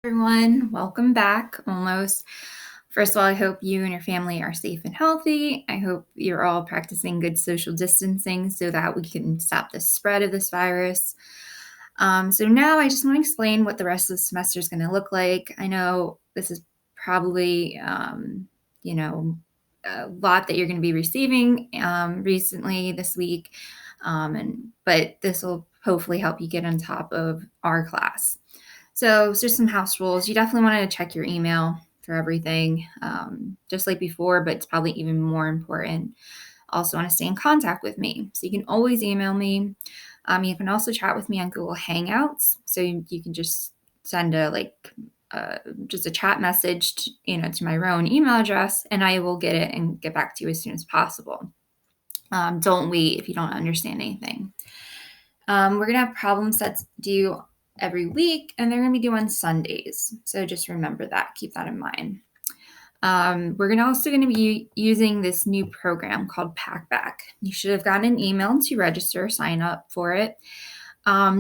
Everyone, welcome back almost. First of all, I hope you and your family are safe and healthy. I hope you're all practicing good social distancing so that we can stop the spread of this virus. So now I just want to explain what the rest of the semester is going to look like. I know this is probably, a lot that you're going to be receiving recently this week, but this will hopefully help you get on top of our class. So it's just some house rules. You definitely want to check your email for everything, just like before, but it's probably even more important. Also want to stay in contact with me. So you can always email me. You can also chat with me on Google Hangouts. So you can just send just a chat message to my own email address, and I will get it and get back to you as soon as possible. Don't wait if you don't understand anything. We're going to have problem sets due every week, and they're going to be due on Sundays. So just remember that. Keep that in mind. We're also going to be using this new program called Packback. You should have gotten an email to register, sign up for it.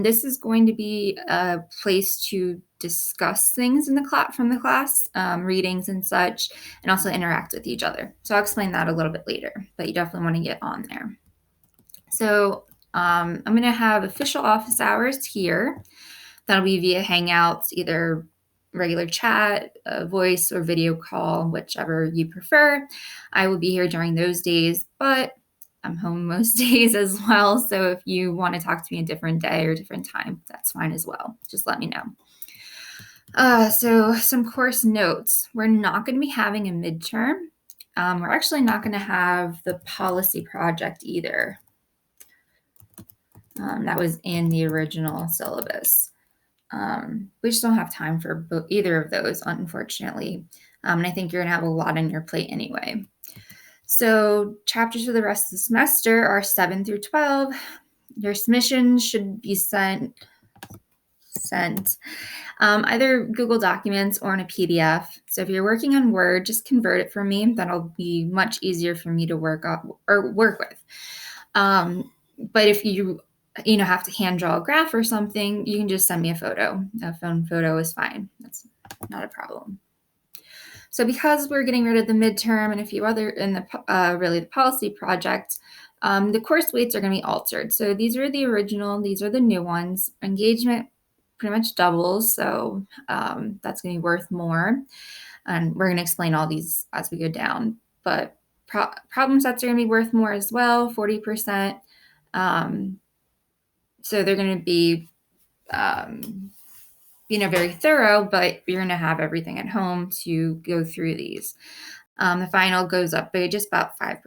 This is going to be a place to discuss things in from the class, readings and such, and also interact with each other. So I'll explain that a little bit later, but you definitely want to get on there. So I'm going to have official office hours here. That'll be via Hangouts, either regular chat, voice, or video call, whichever you prefer. I will be here during those days, but I'm home most days as well. So if you want to talk to me a different day or different time, that's fine as well. Just let me know. So some course notes. We're not going to be having a midterm. We're actually not going to have the policy project either. That was in the original syllabus. We just don't have time for either of those, unfortunately. And I think you're going to have a lot on your plate anyway. So chapters for the rest of the semester are 7 through 12. Your submissions should be sent either Google Documents or in a PDF. So if you're working on Word, just convert it for me. That'll be much easier for me to work with. But if you have to hand draw a graph or something, you can just send me a photo. A phone photo is fine. That's not a problem. So because we're getting rid of the midterm and a few other the policy project, the course weights are going to be altered. So these are the original, these are the new ones. Engagement pretty much doubles, so that's going to be worth more. And we're going to explain all these as we go down. But problem sets are going to be worth more as well, 40%. So they're going to be, very thorough, but you're going to have everything at home to go through these. The final goes up by just about 5%.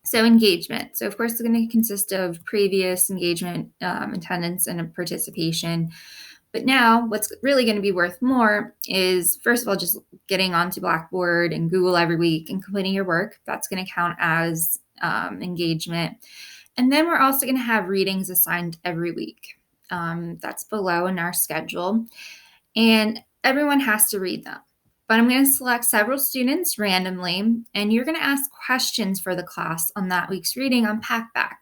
So engagement. So of course, it's going to consist of previous engagement, attendance, and participation. But now what's really going to be worth more is, first of all, just getting onto Blackboard and Google every week and completing your work. That's going to count as engagement. And then we're also going to have readings assigned every week. That's below in our schedule. And everyone has to read them. But I'm going to select several students randomly, and you're going to ask questions for the class on that week's reading on Packback.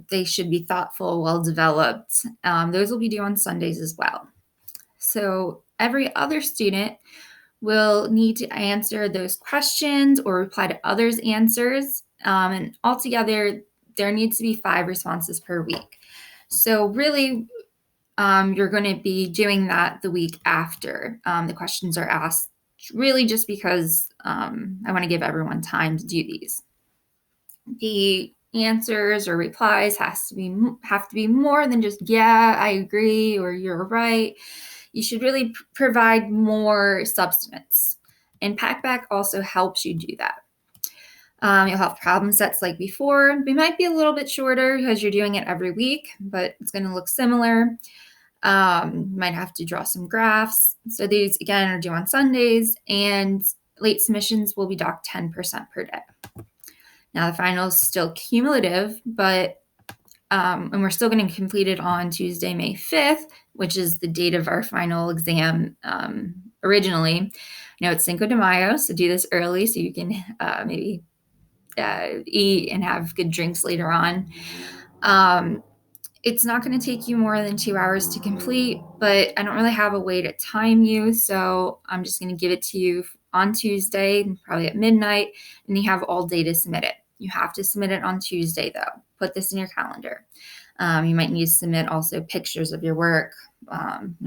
They should be thoughtful, well-developed. Those will be due on Sundays as well. So every other student will need to answer those questions or reply to others' answers. And altogether, there needs to be 5 responses per week. So really, you're going to be doing that the week after the questions are asked, really just because I want to give everyone time to do these. The answers or replies have to be more than just, yeah, I agree, or you're right. You should really provide more substance. And Packback also helps you do that. You'll have problem sets like before. They might be a little bit shorter because you're doing it every week, but it's going to look similar. Might have to draw some graphs. So these, again, are due on Sundays, and late submissions will be docked 10% per day. Now, the final is still cumulative, but and we're still going to complete it on Tuesday, May 5th, which is the date of our final exam originally. I know it's Cinco de Mayo, so do this early so you can maybe eat and have good drinks later on. It's not going to take you more than 2 hours to complete, but I don't really have a way to time you. So I'm just going to give it to you on Tuesday, probably at midnight, and you have all day to submit it. You have to submit it on Tuesday, though. Put this in your calendar. You might need to submit also pictures of your work.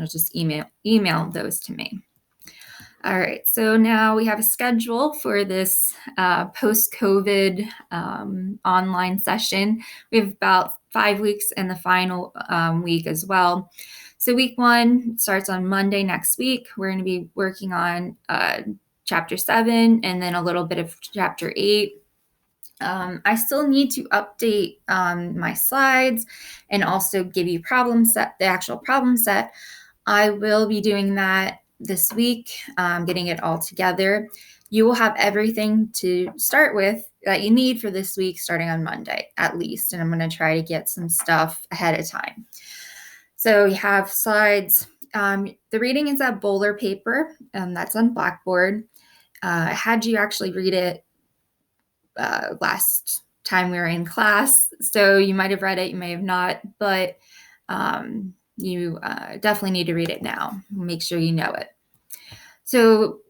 Just email those to me. All right, so now we have a schedule for this post-COVID online session. We have about 5 weeks and the final week as well. So week 1 starts on Monday next week. We're going to be working on chapter 7 and then a little bit of chapter 8. I still need to update my slides and also give you the actual problem set. I will be doing that this week, getting it all together. You will have everything to start with that you need for this week starting on Monday at least, and I'm going to try to get some stuff ahead of time. So you have slides. The reading is that Bowler paper, that's on Blackboard. I had you actually read it last time we were in class, so you might have read it, you may have not, but you definitely need to read it now. Make sure you know it. So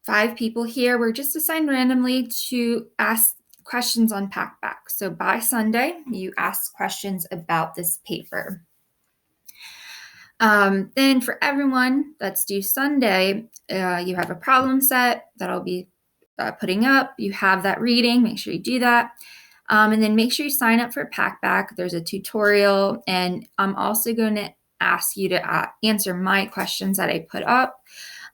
5 people here were just assigned randomly to ask questions on Packback. So by Sunday, you ask questions about this paper. Then for everyone that's due Sunday, you have a problem set that I'll be putting up. You have that reading. Make sure you do that. And then make sure you sign up for Packback. There's a tutorial, and I'm also going to ask you to answer my questions that I put up.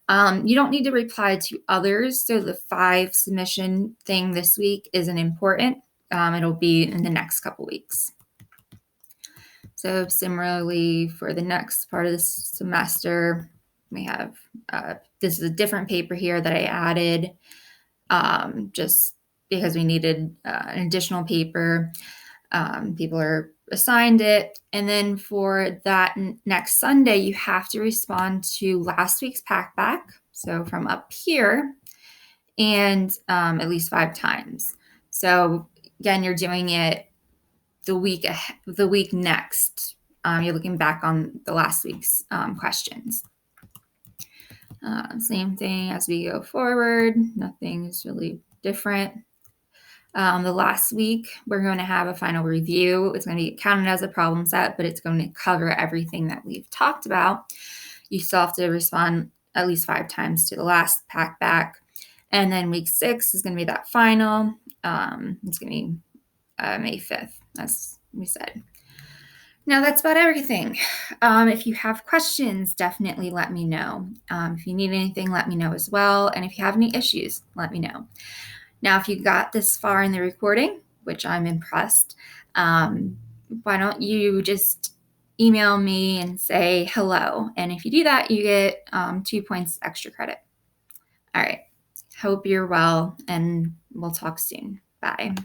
You don't need to reply to others, so the 5 submission thing this week isn't important. It'll be in the next couple weeks. So similarly, for the next part of this semester, we have, this is a different paper here that I added just because we needed an additional paper. People are assigned it. And then for that next Sunday, you have to respond to last week's Packback. So from up here, and at least 5 times. So again, you're doing it the week next. You're looking back on the last week's questions. Same thing as we go forward. Nothing is really different. The last week, we're going to have a final review. It's going to be counted as a problem set, but it's going to cover everything that we've talked about. You still have to respond at least 5 times to the last Packback. And then week 6 is going to be that final. It's going to be May 5th, as we said. Now that's about everything. If you have questions, definitely let me know. If you need anything, let me know as well. And if you have any issues, let me know. Now, if you got this far in the recording, which I'm impressed, why don't you just email me and say hello? And if you do that, you get 2 points extra credit. All right. Hope you're well, and we'll talk soon. Bye.